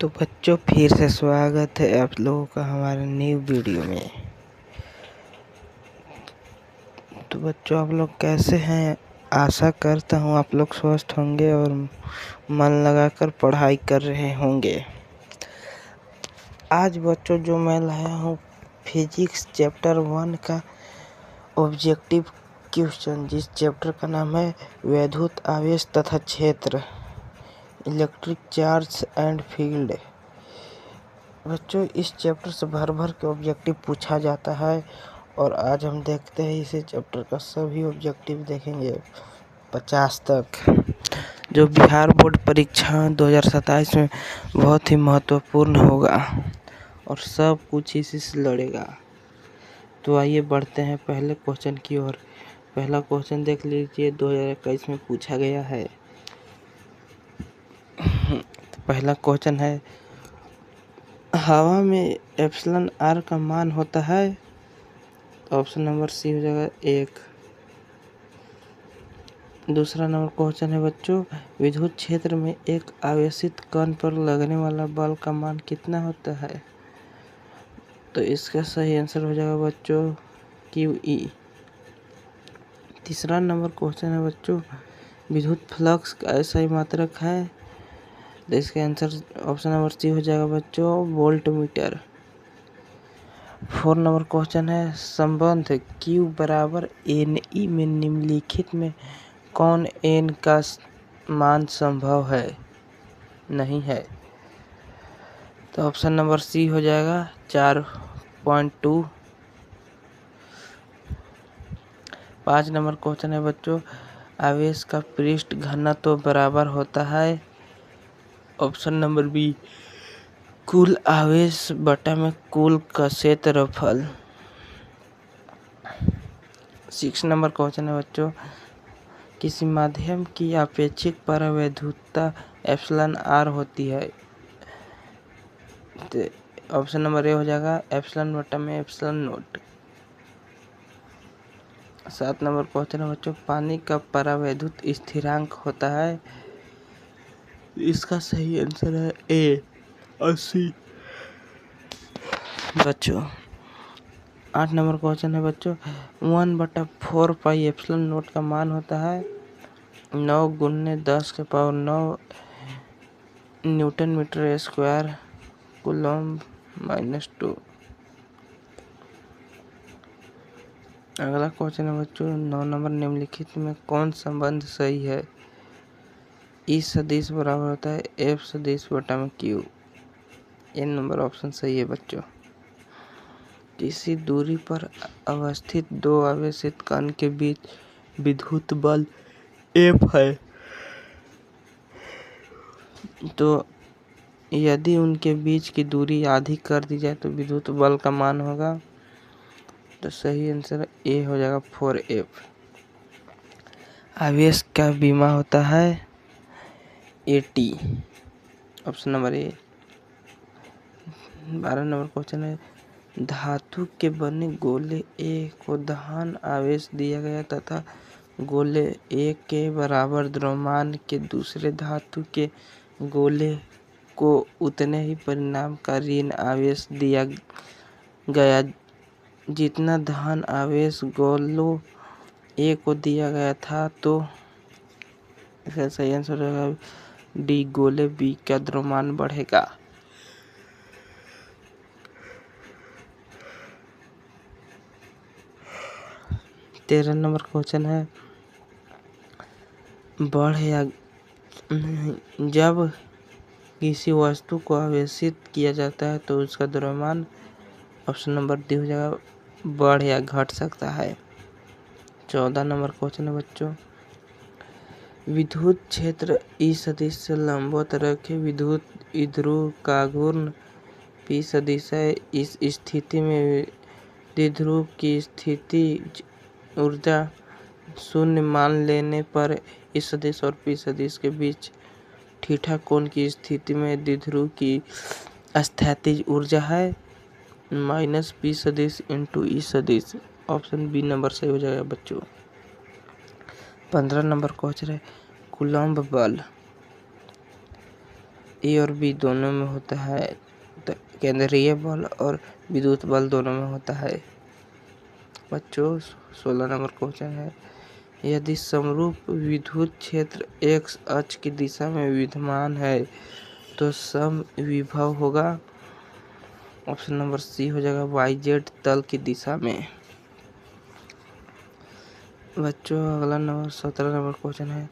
तो बच्चों फिर से स्वागत है आप लोगों का हमारे न्यू वीडियो में। तो बच्चों आप लोग कैसे हैं? आशा करता हूँ आप लोग स्वस्थ होंगे और मन लगाकर पढ़ाई कर रहे होंगे। आज बच्चों जो मैं लाया हूँ फिजिक्स चैप्टर 1 का ऑब्जेक्टिव क्वेश्चन, जिस चैप्टर का नाम है वैद्युत आवेश तथा क्षेत्र, इलेक्ट्रिक चार्ज एंड फील्ड। बच्चों इस चैप्टर से भर भर के ऑब्जेक्टिव पूछा जाता है और आज हम देखते हैं इसी चैप्टर का सभी ऑब्जेक्टिव देखेंगे 50 तक, जो बिहार बोर्ड परीक्षा 2027 में बहुत ही महत्वपूर्ण होगा और सब कुछ इसी से लड़ेगा। तो आइए बढ़ते हैं पहले क्वेश्चन की ओर। पहला क्वेश्चन देख लीजिए, 2021 में पूछा गया है। तो पहला क्वेश्चन है, हवा में एप्सिलॉन आर का मान होता है। ऑप्शन नंबर सी हो जाएगा 1। दूसरा नंबर क्वेश्चन है बच्चों, विद्युत क्षेत्र में एक आवेशित कण पर लगने वाला बल का मान कितना होता है। तो इसका सही आंसर हो जाएगा बच्चों QE। तीसरा नंबर क्वेश्चन है बच्चों, विद्युत फ्लक्स का ऐसा मात्रक है। तो इसका आंसर ऑप्शन नंबर सी हो जाएगा बच्चों वोल्ट मीटर। 4 नंबर क्वेश्चन है, संबंध Q बराबर NE में निम्नलिखित में कौन n का मान संभव है नहीं है। तो ऑप्शन नंबर सी हो जाएगा 4.2। 5 नंबर क्वेश्चन है बच्चों, आवेश का पृष्ठ घनत्व तो बराबर होता है। ऑप्शन नंबर बी कुल आवेश बटा में कुल का क्षेत्रफल। 6 नंबर क्वेश्चन है बच्चों, किसी माध्यम की आपेक्षिक परावैद्युतता एप्सिलॉन आर होती है। तो ऑप्शन नंबर ए हो जाएगा एप्सिलॉन बटा में एप्सिलॉन नोट। 7 नंबर क्वेश्चन है बच्चों, पानी का परावैद्युत स्थिरांक होता है। इसका सही आंसर है ए 80। बच्चों 8 नंबर क्वेश्चन है बच्चों, 1/4 पाई एप्सिलॉन नोट का मान होता है 9 गुने 10⁻9 न्यूटन मीटर स्क्वायर कूलम्ब -2। अगला क्वेश्चन है बच्चों 9 नंबर, निम्नलिखित में कौन संबंध सही है। E सदिश बराबर होता है F सदिश बटा में Q। ये नंबर ऑप्शन सही है बच्चों। किसी दूरी पर अवस्थित दो आवेशित कण के बीच विद्युत बल F है, तो यदि उनके बीच की दूरी आधी कर दी जाए तो विद्युत बल का मान होगा। तो सही आंसर ए हो जाएगा 4F। आवेश का बीमा होता है AT। Option number A. 12 number question है, धातु के बने गोले A को धन आवेश दिया गया तथा गोले A के बराबर द्रव्यमान के दूसरे धातु के गोले को उतने ही परिमाण का ऋण आवेश दिया गया जितना धन आवेश गोलों A को दिया गया था। तो इसका सही आंसर होगा डी, गोले B का द्रव्यमान बढ़ेगा। 13 नंबर क्वेश्चन है, बढ़ या जब किसी वस्तु को आवेशित किया जाता है तो उसका द्रव्यमान ऑप्शन नंबर डी हो जाएगा बढ़ या घट सकता है। 14 नंबर क्वेश्चन है बच्चों, विद्युत क्षेत्र E सदिश से लंबवत रखे विद्युत द्विध्रुव का घूर्ण P सदिश है। इस स्थिति में द्विध्रुव की स्थिति ऊर्जा शून्य मान लेने पर इस सदिश और P सदिश के बीच थीटा कोण की स्थिति में द्विध्रुव की स्थैतिज ऊर्जा है -P सदिश इंटू E सदिश। ऑप्शन बी नंबर सही हो जाएगा बच्चों। 15 नंबर क्वेश्चन है, कूलम्ब बल ए और बी दोनों में होता है, तो केंद्रीय बल और विद्युत बल दोनों में होता है। बच्चों 16 नंबर क्वेश्चन है, यदि समरूप विद्युत क्षेत्र x अक्ष की दिशा में विद्यमान है तो सम विभव होगा। ऑप्शन नंबर सी हो जाएगा YZ तल की दिशा में। बच्चों अगला नंबर 17 नंबर क्वेश्चन है,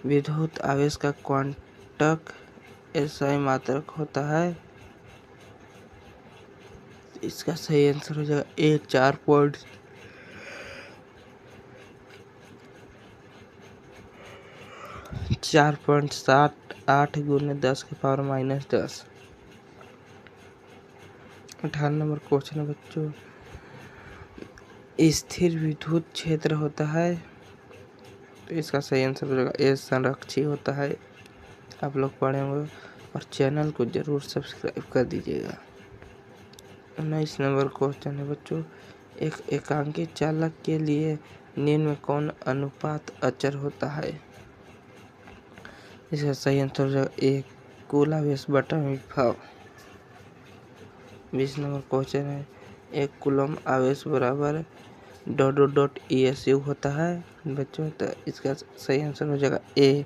विद्युत आवेश का क्वांटक SI मात्रक होता है। इसका सही आंसर हो जाएगा ए 4.78 गुने 10 के पावर -10। 18 नंबर क्वेश्चन है बच्चों, स्थिर विद्युत क्षेत्र होता है, तो इसका सही आंसर हो जाएगा ए संरक्षी होता है। आप लोग पढ़े होंगे और चैनल को जरूर सब्सक्राइब कर दीजिएगा। 19 नंबर क्वेश्चन है बच्चों, एक एकांकी चालक के लिए निम्न में कौन अनुपात अचर होता है। इसका सही आंसर हो जाएगा ए कुल आवेश बटा विभव। 20 नंबर क्वेश्चन है, एक कूलम आवेश बराबर ... ESU होता है बच्चों, तो इसका सही आंसर हो जाएगा ए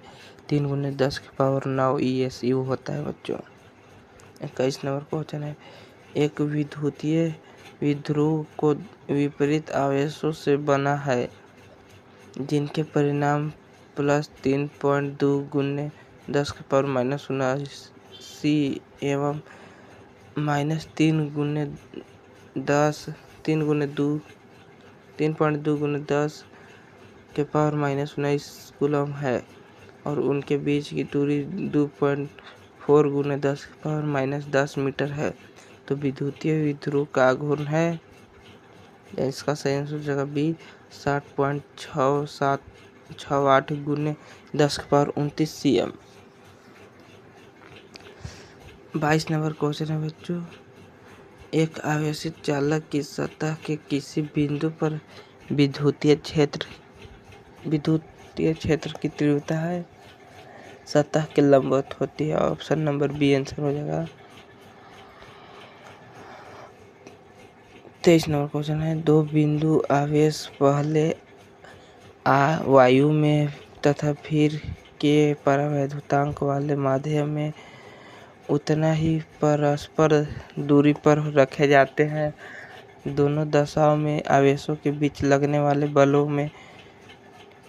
3 गुने 10 के पावर 9 ESU होता है बच्चों। 21 नंबर क्वेश्चन है, एक विद्युतीय द्विध्रुव को विपरीत आवेशों से बना है जिनके परिणाम +3.2 गुने 10 के पावर -79 एवं -3.2 गुने 10 के पावर -19 कूलम है और उनके बीच की दूरी 2.4 गुने 10 के पावर -10 मीटर है, तो विद्युतीय द्विध्रुव का घूर्ण है। इसका सही आंसर हो जाएगा बी 60.68 गुने 10 के पावर 29 cm। 22 नंबर क्वेश्चन है बच्चों, एक आवेशित चालक की सतह के किसी बिंदु पर विद्युतीय क्षेत्र की तीव्रता है सतह के लंबवत होती है। ऑप्शन नंबर बी आंसर हो जाएगा। 23 नंबर क्वेश्चन है, दो बिंदु आवेश पहले वायु में तथा फिर के परावैद्युतांक वाले माध्यम में उतना ही परस्पर दूरी पर रखे जाते हैं। दोनों दशाओं में आवेशों के बीच लगने वाले बलों में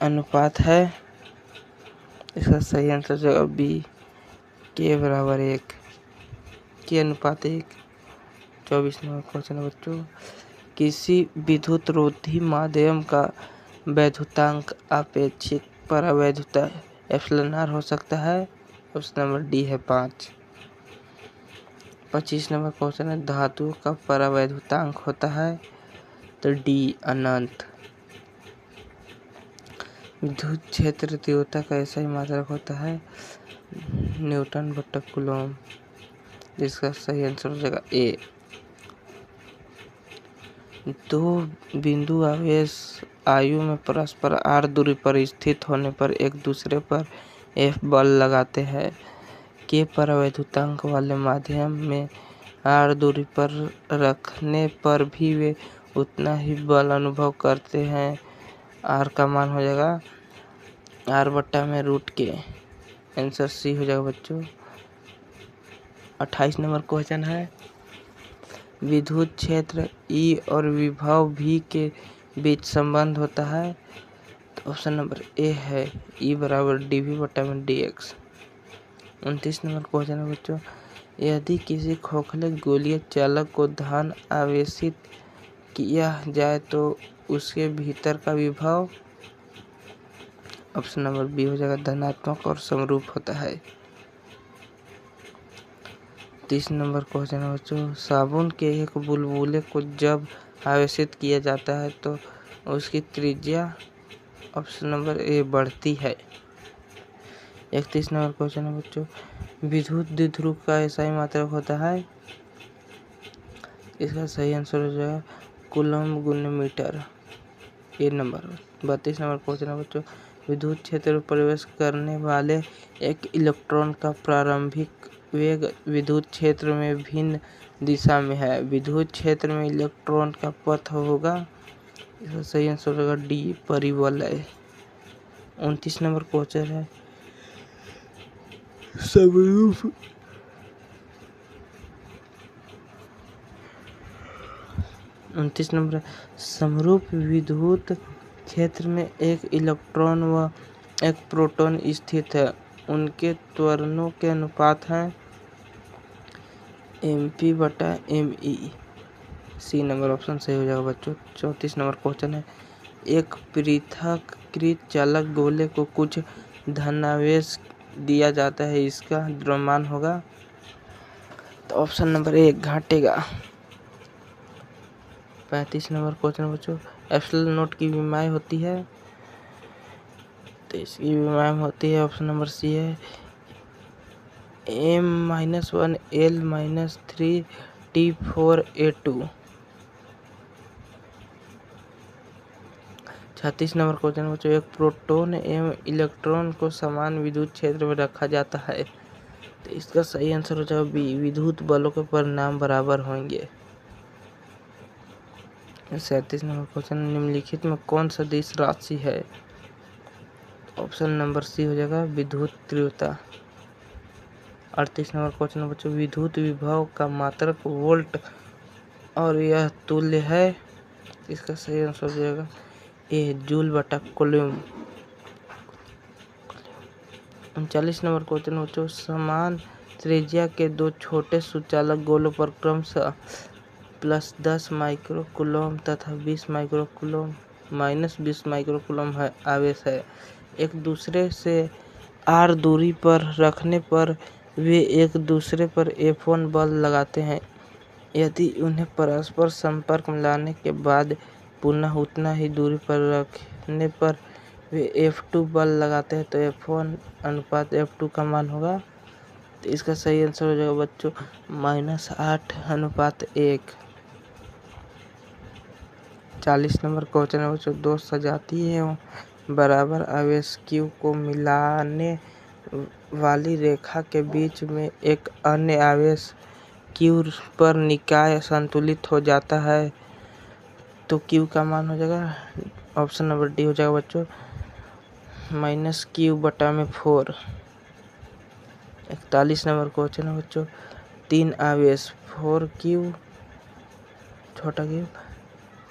अनुपात है। इसका सही आंसर है बी के बराबर 1 के अनुपात 1। 24 नंबर क्वेश्चन है बच्चों, किसी विद्युत रोधी माध्यम का वैद्युतांक आपेक्षिक परावैद्युता εr हो सकता है। ऑप्शन नंबर डी है 5। 25 नंबर क्वेश्चन है, धातु का परावैद्युतांक होता है, तो डी अनंत। विद्युत क्षेत्र तीव्रता का ऐसा ही मात्रक होता है न्यूटन बटा कूलम, जिसका सही आंसर हो जाएगा ए। दो बिंदु आवेश आयु में परस्पर r दूरी पर स्थित होने पर एक दूसरे पर F बल लगाते हैं। के परावैद्युतांक वाले माध्यम में r दूरी पर रखने पर भी वे उतना ही बल अनुभव करते हैं। r का मान हो जाएगा r/√k। आंसर सी हो जाएगा बच्चों। 28 नंबर क्वेश्चन है, विद्युत क्षेत्र E और विभव V के बीच संबंध होता है, तो ऑप्शन नंबर ए है E बराबर dV/dx। 29 नंबर क्वेश्चन है बच्चों, यदि किसी खोखले गोलीय चालक को धन आवेशित किया जाए तो उसके भीतर का विभव, ऑप्शन नंबर बी हो जाएगा धनात्मक और समरूप होता है। 30 नंबर क्वेश्चन है बच्चों, साबुन के एक बुलबुले को जब आवेशित किया जाता है तो उसकी त्रिज्या, ऑप्शन नंबर ए बढ़ती है। 31 नंबर क्वेश्चन है बच्चों, विद्युत द्विध्रुव का ऐसा ही मात्रक होता है, इसका सही आंसर हो जाएगा कूलम गुने मीटर, ए नंबर। 32 नंबर क्वेश्चन है बच्चों, विद्युत क्षेत्र में प्रवेश करने वाले एक इलेक्ट्रॉन का प्रारंभिक वेग विद्युत क्षेत्र में भिन्न दिशा में है। विद्युत क्षेत्र में इलेक्ट्रॉन का पथ होगा। इसका सही आंसर होगा डी, परिवलय। 29 नंबर क्वेश्चन है समरूप 29 नंबर समरूप विद्युत क्षेत्र में एक इलेक्ट्रॉन व एक प्रोटॉन स्थित है। उनके त्वरणों के अनुपात हैं mp/me। सी नंबर ऑप्शन सही हो जाएगा बच्चों। 34 नंबर क्वेश्चन है एक पृथक्कृत चालक गोले को कुछ धनावेश दिया जाता है, इसका द्रव्यमान होगा। तो ऑप्शन नंबर 1 घटेगा। 35 नंबर क्वेश्चन बच्चों एप्सिलॉन नॉट की विमाएँ होती है, तो इसकी विमाएँ होती है ऑप्शन नंबर सी है m-1 l-3 t4a2। 36 number question बच्चों एक प्रोटॉन एवं इलेक्ट्रॉन को समान विद्युत क्षेत्र में रखा जाता है, तो इसका सही आंसर हो जाएगा बी, विद्युत बलों के परिणाम बराबर होंगे। 37 नंबर क्वेश्चन निम्नलिखित में कौन सदिश राशि है? ऑप्शन नंबर सी हो जाएगा विद्युत तीव्रता। 38 नंबर क्वेश्चन बच्चों विद्युत विभव का मात्रक वोल्ट और यह तुल्य है, इसका सही आंसर हो जाएगा ए, जूल/कूलम्ब। 39 नंबर क्वेश्चन बच्चों समान त्रिज्या के दो छोटे सुचालक गोलों पर क्रमशः +10 माइक्रोकूलम्ब तथा 20 माइक्रोकूलम्ब -20 माइक्रोकूलम्ब आवेश है। एक दूसरे से r दूरी पर रखने पर वे एक दूसरे पर F1 बल लगाते हैं। यदि उन्हें परस्पर संपर्क में लाने के बाद पुनः उतना ही दूरी पर रखने पर वे F2 बल लगाते हैं, तो F1:F2 का मान होगा। तो इसका सही आंसर हो जाएगा बच्चों -8:1। 40 नंबर क्वेश्चन है बच्चों दो सजातीय एवं बराबर आवेश Q को मिलाने वाली रेखा के बीच में एक अन्य आवेश Q पर निकाय संतुलित हो जाता है, तो Q का मान हो जाएगा ऑप्शन नंबर डी हो जाएगा बच्चों -Q/4। 41 नंबर क्वेश्चन है बच्चों 3 आवेश 4Q, छोटा q,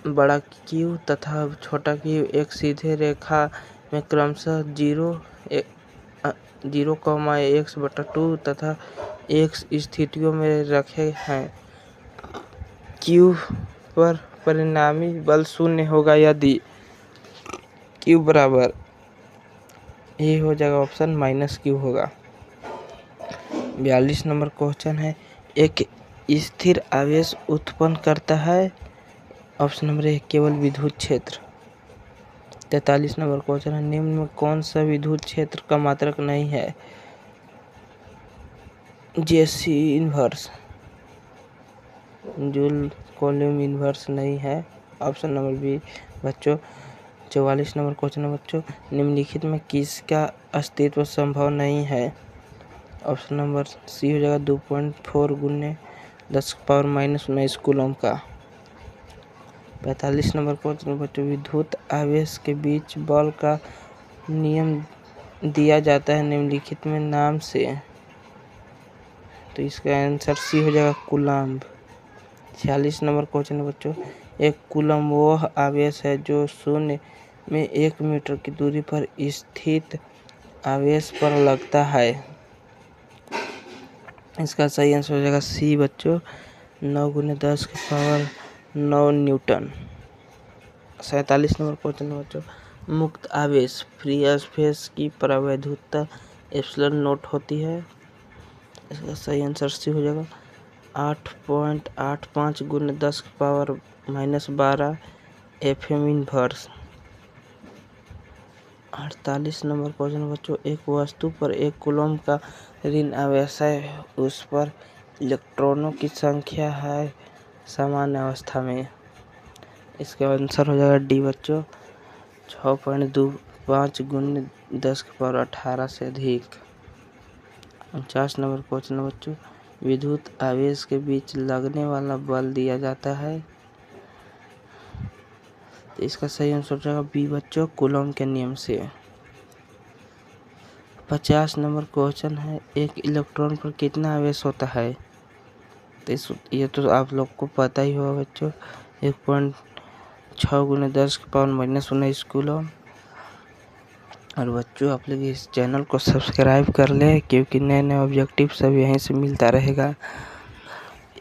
बड़ा Q तथा छोटा q एक सीधे रेखा में क्रमशः 0,x/2 तथा x स्थितियों में रखे हैं। Q पर परिणामी बल शून्य होगा यदि Q बराबर, ये हो जाएगा ऑप्शन -Q होगा। 42 नंबर क्वेश्चन है एक स्थिर आवेश उत्पन्न करता है, ऑप्शन नंबर ए केवल विद्युत क्षेत्र। 43 नंबर क्वेश्चन है निम्न में कौन सा विद्युत क्षेत्र का मात्रक नहीं है? JC inverse, joule coulomb inverse नहीं है, ऑप्शन नंबर बी बच्चों। 44 नंबर क्वेश्चन है बच्चों निम्नलिखित में किसका अस्तित्व संभव नहीं है? ऑप्शन नंबर सी हो जाएगा 2.4 × 10⁻⁻19 कूलम्ब का। 45 नंबर क्वेश्चन बच्चों विद्युत आवेश के बीच बल का नियम दिया जाता है निम्नलिखित में नाम से, तो इसका आंसर सी हो जाएगा कूलम्ब। 46 नंबर क्वेश्चन है बच्चों एक कूलम्ब वह आवेश है जो शून्य में 1 मीटर की दूरी पर स्थित आवेश पर लगता है, इसका सही आंसर हो जाएगा सी बच्चों 9×10⁹ न्यूटन। 47 नंबर क्वेश्चन है बच्चों मुक्त आवेश फ्री स्पेस की प्रवैधुता एप्सिलॉन नॉट होती है, इसका सही आंसर सी हो जाएगा 8.85 × 10⁻−12 FM इनवर्स। 48 नंबर क्वेश्चन बच्चों एक वस्तु पर 1 कूलम्ब का ऋण आवेश है, उस पर इलेक्ट्रॉनों की संख्या है सामान्य अवस्था में, इसका आंसर हो जाएगा डी बच्चों 6.25 × 10⁻18 से अधिक। 49 नंबर क्वेश्चन है बच्चों, विद्युत आवेश के बीच लगने वाला बल दिया जाता है। तो इसका सही आंसर हो जाएगा बी बच्चों, कूलॉम के नियम से। 50 नंबर क्वेश्चन है, एक इलेक्ट्रॉन पर कितना आवेश होता है। तो ये तो आप लोग को पता ही होगा बच्चों, 1.6 × 10⁻⁻19 कूलॉम। और बच्चों आप लोग इस चैनल को सब्सक्राइब कर ले, क्योंकि नए नए ऑब्जेक्टिव सब यहीं से मिलता रहेगा।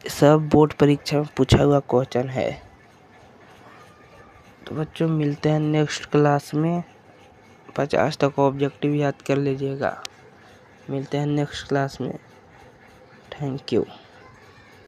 सब बोर्ड परीक्षा में पूछा हुआ क्वेश्चन है। तो बच्चों मिलते हैं नेक्स्ट क्लास में। 50 तक ऑब्जेक्टिव याद कर लीजिएगा। मिलते हैं नेक्स्ट क्लास में। Thank you.